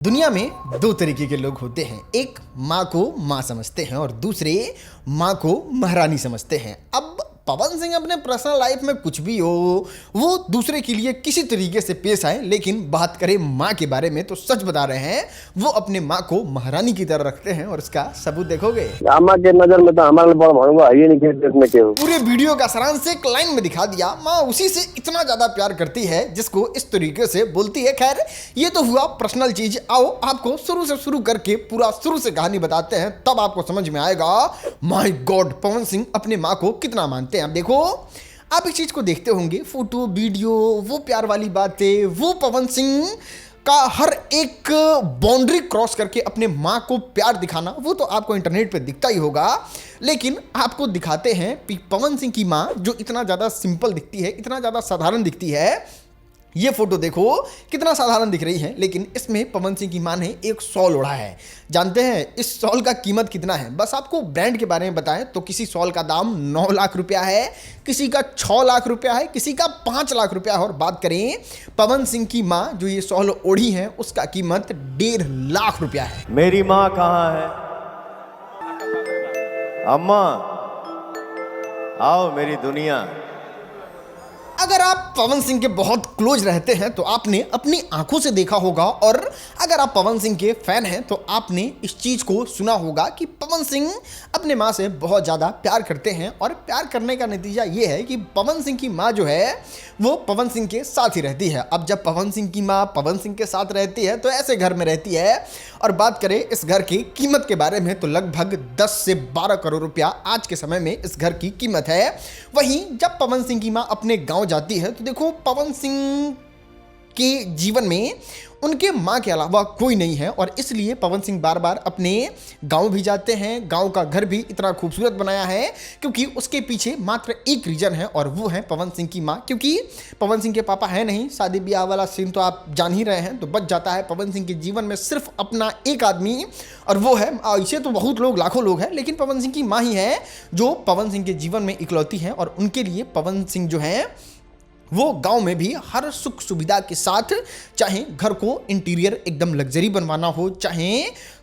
दुनिया में दो तरीके के लोग होते हैं। एक माँ को माँ समझते हैं और दूसरे माँ को महारानी समझते हैं। अब पवन सिंह अपने पर्सनल लाइफ में कुछ भी हो, वो दूसरे के लिए किसी तरीके से पेश आए, लेकिन बात करें माँ के बारे में तो सच बता रहे हैं, वो अपने माँ को महारानी की तरह रखते हैं और इसका सबूत देखोगे। अम्मा के नजर में तो हमारे बड़ भड़ुआ है ही नहीं खेत देखने के। पूरे वीडियो का सारांश एक लाइन में दिखा दिया। माँ उसी से इतना ज्यादा प्यार करती है जिसको इस तरीके से बोलती है। खैर ये तो हुआ पर्सनल चीज। आओ आपको शुरू से शुरू करके पूरा शुरू से कहानी बताते हैं, तब आपको समझ में आएगा माय गॉड पवन सिंह अपने माँ को कितना मानते हैं। आप देखो, आप इस चीज को देखते होंगे, फोटो वीडियो, वो प्यार वाली बातें, वो पवन सिंह का हर एक बाउंड्री क्रॉस करके अपने माँ को प्यार दिखाना, वो तो आपको इंटरनेट पे दिखता ही होगा। लेकिन आपको दिखाते हैं पवन सिंह की माँ जो इतना ज़्यादा सिंपल दिखती है, इतना ज़्यादा साधारण दिखती है। ये फोटो देखो कितना साधारण दिख रही है, लेकिन इसमें पवन सिंह की माँ ने एक शॉल ओढ़ा है। जानते हैं इस शॉल का कीमत कितना है? बस आपको ब्रांड के बारे में बताएं तो किसी शॉल का दाम 9 लाख रुपया है, किसी का 6 लाख रुपया है, किसी का 5 लाख रुपया है। और बात करें पवन सिंह की माँ जो ये शॉल ओढ़ी है, उसका कीमत 1.5 लाख रुपया है। मेरी माँ कहाँ है? अम्मा आओ मेरी दुनिया। अगर आप पवन सिंह के बहुत क्लोज रहते हैं तो आपने अपनी आंखों से देखा होगा, और अगर आप पवन सिंह के फैन हैं तो आपने इस चीज़ को सुना होगा कि पवन सिंह अपने माँ से बहुत ज़्यादा प्यार करते हैं। और प्यार करने का नतीजा ये है कि पवन सिंह की माँ जो है वो पवन सिंह के साथ ही रहती है। अब जब पवन सिंह की माँ पवन सिंह के साथ रहती है तो ऐसे घर में रहती है। और बात करें इस घर की कीमत के बारे में तो लगभग 10 से 12 करोड़ रुपया आज के समय में इस घर की कीमत है। वहीं जब पवन सिंह की माँ अपने गाँव जाती है तो देखो पवन सिंह के जीवन में उनके माँ के अलावा कोई नहीं है, और इसलिए पवन सिंह बार बार अपने गांव भी जाते हैं। गांव का घर भी इतना खूबसूरत बनाया है क्योंकि उसके पीछे मात्र एक रीजन है, और वो है पवन सिंह की माँ। क्योंकि पवन सिंह के पापा है नहीं, शादी ब्याह वाला सीन तो आप जान ही रहे हैं, तो बच जाता है पवन सिंह के जीवन में सिर्फ अपना एक आदमी, और वो है, ऐसे तो बहुत लोग, लाखों लोग हैं, लेकिन पवन सिंह की माँ ही है जो पवन सिंह के जीवन में इकलौती है। और उनके लिए पवन सिंह जो है वो गांव में भी हर सुख सुविधा के साथ, चाहे घर को इंटीरियर एकदम लग्जरी बनवाना हो, चाहे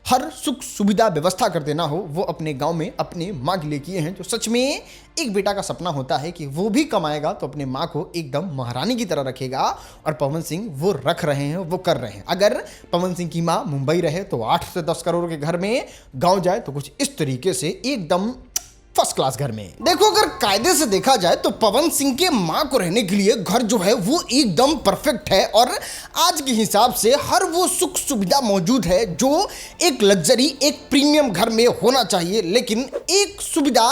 हर सुख सुविधा व्यवस्था कर देना हो, वो अपने गांव में अपने माँ के लिए किए हैं। तो सच में एक बेटा का सपना होता है कि वो भी कमाएगा तो अपने माँ को एकदम महारानी की तरह रखेगा, और पवन सिंह वो रख रहे हैं, वो कर रहे हैं। अगर पवन सिंह की माँ मुंबई रहे तो 8 से 10 करोड़ के घर में, गाँव जाए तो कुछ इस तरीके से एकदम फर्स्ट क्लास घर में। देखो अगर कायदे से देखा जाए तो पवन सिंह के माँ को रहने के लिए घर जो है वो एकदम परफेक्ट है, और आज के हिसाब से हर वो सुख सुविधा मौजूद है जो एक लग्जरी, एक प्रीमियम घर में होना चाहिए। लेकिन एक सुविधा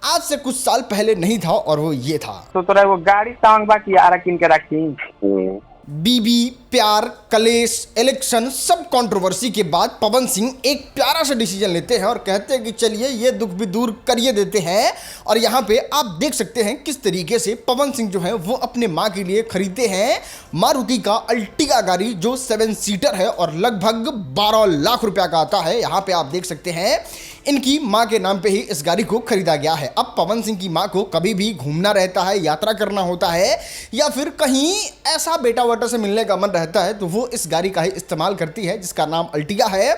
आज से कुछ साल पहले नहीं था, और वो ये था। तो तोरा वो गाड़ी टांग बाकी यार किन के रखी। बीबी, प्यार, कलेश, इलेक्शन, सब कंट्रोवर्सी के बाद पवन सिंह एक प्यारा सा डिसीजन लेते हैं और कहते हैं कि चलिए ये दुख भी दूर करिए देते हैं। और यहाँ पे आप देख सकते हैं किस तरीके से पवन सिंह जो है वो अपने माँ के लिए खरीदते हैं मारुति का अल्टिगा गाड़ी जो 7 सीटर है और लगभग 12 लाख रुपया का आता है। यहाँ पे आप देख सकते हैं इनकी माँ के नाम पे ही इस गाड़ी को खरीदा गया है। अब पवन सिंह की माँ को कभी भी घूमना रहता है, यात्रा करना होता है, या फिर कहीं ऐसा बेटा वाटा से मिलने का मन रहता है तो वो इस गाड़ी का ही इस्तेमाल करती है जिसका नाम अल्टिगा है।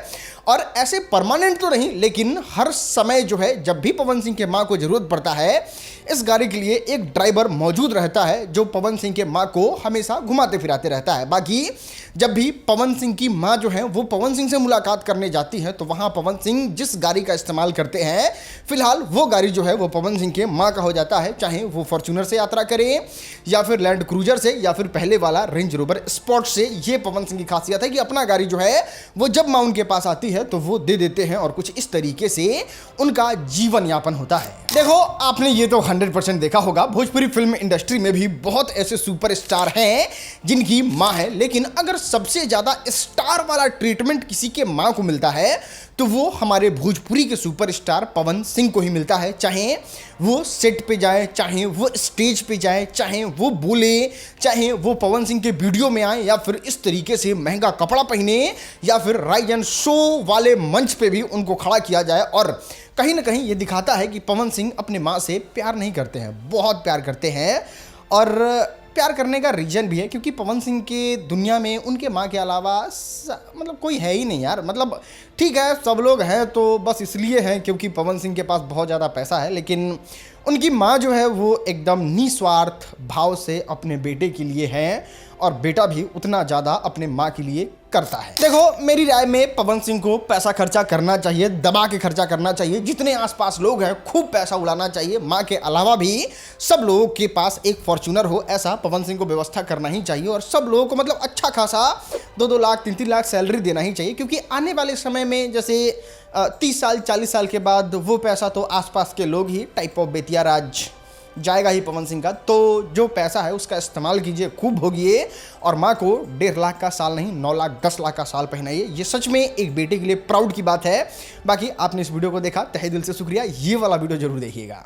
और ऐसे परमानेंट तो नहीं, लेकिन हर समय जो है जब भी पवन सिंह के माँ को ज़रूरत पड़ता है, इस गाड़ी के लिए एक ड्राइवर मौजूद रहता है जो पवन सिंह के माँ को हमेशा घुमाते फिराते रहता है। बाकी जब भी पवन सिंह की माँ जो है वो पवन सिंह से मुलाकात करने जाती है तो वहाँ पवन सिंह जिस गाड़ी का इस्तेमाल करते हैं, फिलहाल वो गाड़ी जो है वो पवन सिंह के माँ का हो जाता है। चाहे वो फॉर्च्यूनर से यात्रा करें, या फिर लैंड क्रूजर से, या फिर पहले वाला रेंज रोवर स्पोर्ट से। ये पवन सिंह की खासियत है कि अपना गाड़ी जो है वो जब माँ उनके पास आती है तो वो दे देते हैं, और कुछ इस तरीके से उनका जीवन यापन होता है। देखो आपने ये तो 100% देखा होगा, भोजपुरी फिल्म इंडस्ट्री में भी बहुत ऐसे सुपरस्टार हैं जिनकी माँ है, लेकिन अगर सबसे ज़्यादा स्टार वाला ट्रीटमेंट किसी के माँ को मिलता है तो वो हमारे भोजपुरी के सुपरस्टार पवन सिंह को ही मिलता है। चाहे वो सेट पे जाए, चाहे वो स्टेज पे जाए, चाहे वो बोले, चाहे वो पवन सिंह के वीडियो में आए, या फिर इस तरीके से महंगा कपड़ा पहने, या फिर राइज एंड शो वाले मंच पे भी उनको खड़ा किया जाए। और कहीं ना कहीं ये दिखाता है कि पवन सिंह अपने माँ से प्यार नहीं करते हैं, बहुत प्यार करते हैं। और प्यार करने का रीजन भी है क्योंकि पवन सिंह के दुनिया में उनके माँ के अलावा मतलब कोई है ही नहीं यार। मतलब ठीक है, सब लोग हैं तो बस इसलिए हैं क्योंकि पवन सिंह के पास बहुत ज़्यादा पैसा है, लेकिन उनकी माँ जो है वो एकदम निस्वार्थ भाव से अपने बेटे के लिए है और बेटा भी उतना ज़्यादा अपने माँ के लिए करता है। देखो, मेरी राय में पवन सिंह को पैसा खर्चा करना चाहिए, दबा के खर्चा करना चाहिए। जितने आसपास लोग हैं खूब पैसा उड़ाना चाहिए। माँ के अलावा भी सब लोगों के पास एक फॉर्च्यूनर हो, ऐसा पवन सिंह को व्यवस्था करना ही चाहिए। और सब लोगों को मतलब अच्छा खासा 2-2 लाख 3-3 लाख सैलरी देना ही चाहिए, क्योंकि आने वाले समय में जैसे 30 साल 40 साल के बाद वो पैसा तो आसपास के लोग ही, टाइप ऑफ बेतिया राज जाएगा ही पवन सिंह का। तो जो पैसा है उसका इस्तेमाल कीजिए, खूब भोगिए और माँ को 1.5 लाख का साल नहीं 9 लाख 10 लाख का साल पहनाइए। ये सच में एक बेटे के लिए प्राउड की बात है। बाकी आपने इस वीडियो को देखा, तहे दिल से शुक्रिया। ये वाला वीडियो जरूर देखिएगा।